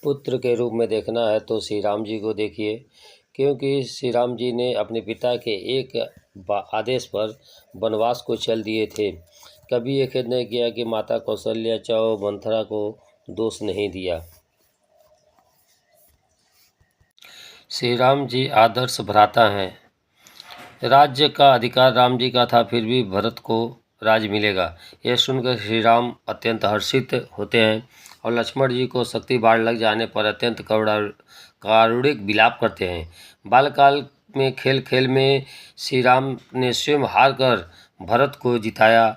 पुत्र के रूप में देखना है तो श्री राम जी को देखिए, क्योंकि श्री राम जी ने अपने पिता के एक आदेश पर वनवास को चल दिए थे। कभी ये खेद नहीं किया कि माता कौशल्या चाहे मंथरा को दोष नहीं दिया। श्री राम जी आदर्श भ्राता हैं। राज्य का अधिकार राम जी का था, फिर भी भरत को राज मिलेगा। यह सुनकर श्री राम अत्यंत हर्षित होते हैं और लक्ष्मण जी को शक्ति बाढ़ लग जाने पर अत्यंत कारुणिक विलाप करते हैं। बालकाल में खेल खेल में श्री राम ने स्वयं हार कर भरत को जिताया।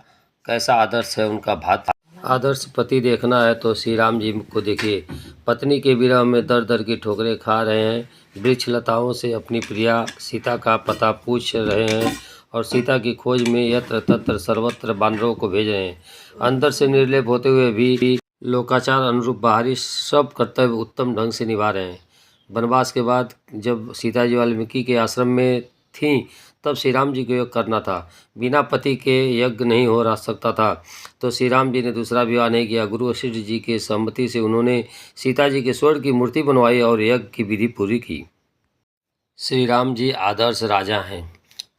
कैसा आदर्श है उनका भात। आदर्श पति देखना है तो श्री राम जी को देखिए। पत्नी के विरह में दर दर की ठोकरें खा रहे हैं। वृक्ष लताओं से अपनी प्रिया सीता का पता पूछ रहे हैं और सीता की खोज में यत्र तत्र सर्वत्र बानरों को भेज रहे हैं। अंदर से निर्लेप होते हुए भी लोकाचार अनुरूप बाहरी सब कर्तव्य उत्तम ढंग से निभा रहे हैं। वनवास के बाद जब सीता जी वाल्मीकि के आश्रम में थीं, तब श्री राम जी को यज्ञ करना था। बिना पति के यज्ञ नहीं हो रह सकता था, तो श्री राम जी ने दूसरा विवाह नहीं किया। गुरु वशिष्ठ जी की सहमति से उन्होंने सीता जी के स्वर्ण की मूर्ति बनवाई और यज्ञ की विधि पूरी की। श्री राम जी आदर्श राजा हैं।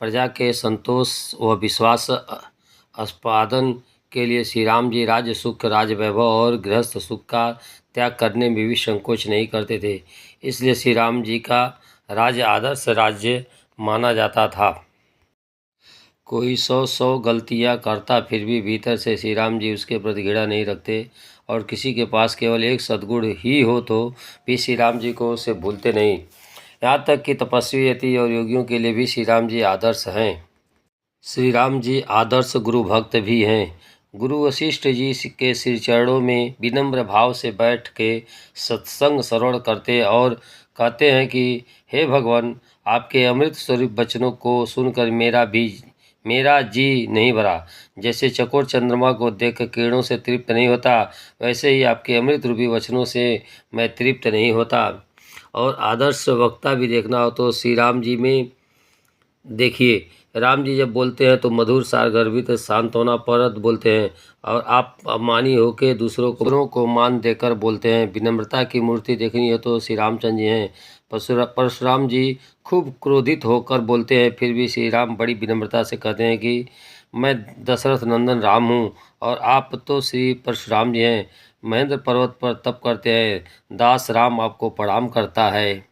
प्रजा के संतोष व विश्वास आस्वादन के लिए श्री राम जी राज्य सुख, राज वैभव और गृहस्थ सुख का त्याग करने में भी संकोच नहीं करते थे। इसलिए श्री राम जी का राज्य आदर्श राज्य माना जाता था। कोई 100 गलतियां करता, फिर भी भीतर से श्री राम जी उसके प्रति घृणा नहीं रखते, और किसी के पास केवल एक सद्गुण ही हो तो भी श्री राम जी को उसे भूलते नहीं। यहाँ तक कि तपस्वी यति और योगियों के लिए भी श्री राम जी आदर्श हैं। श्री राम जी आदर्श गुरु भक्त भी हैं। गुरु वशिष्ठ जी के श्री चरणों में विनम्र भाव से बैठ के सत्संग श्रवण करते और कहते हैं कि हे भगवान, आपके अमृत स्वरूप वचनों को सुनकर मेरा जी नहीं भरा। जैसे चकोर चंद्रमा को देखकर किरणों से तृप्त नहीं होता, वैसे ही आपके अमृत रूपी वचनों से मैं तृप्त नहीं होता। और आदर्श वक्ता भी देखना हो तो श्री राम जी में देखिए। राम जी जब बोलते हैं तो मधुर सारगर्भित सांत्वना परत बोलते हैं और आप मानी होकर दूसरों को मान देकर बोलते हैं। विनम्रता की मूर्ति देखनी है तो श्री रामचंद्र जी हैं। परशुराम जी खूब क्रोधित होकर बोलते हैं, फिर भी श्री राम बड़ी विनम्रता से कहते हैं कि मैं दशरथ नंदन राम हूँ और आप तो श्री परशुराम जी हैं। महेंद्र पर्वत पर तप करते हैं, दास राम आपको प्रणाम करता है।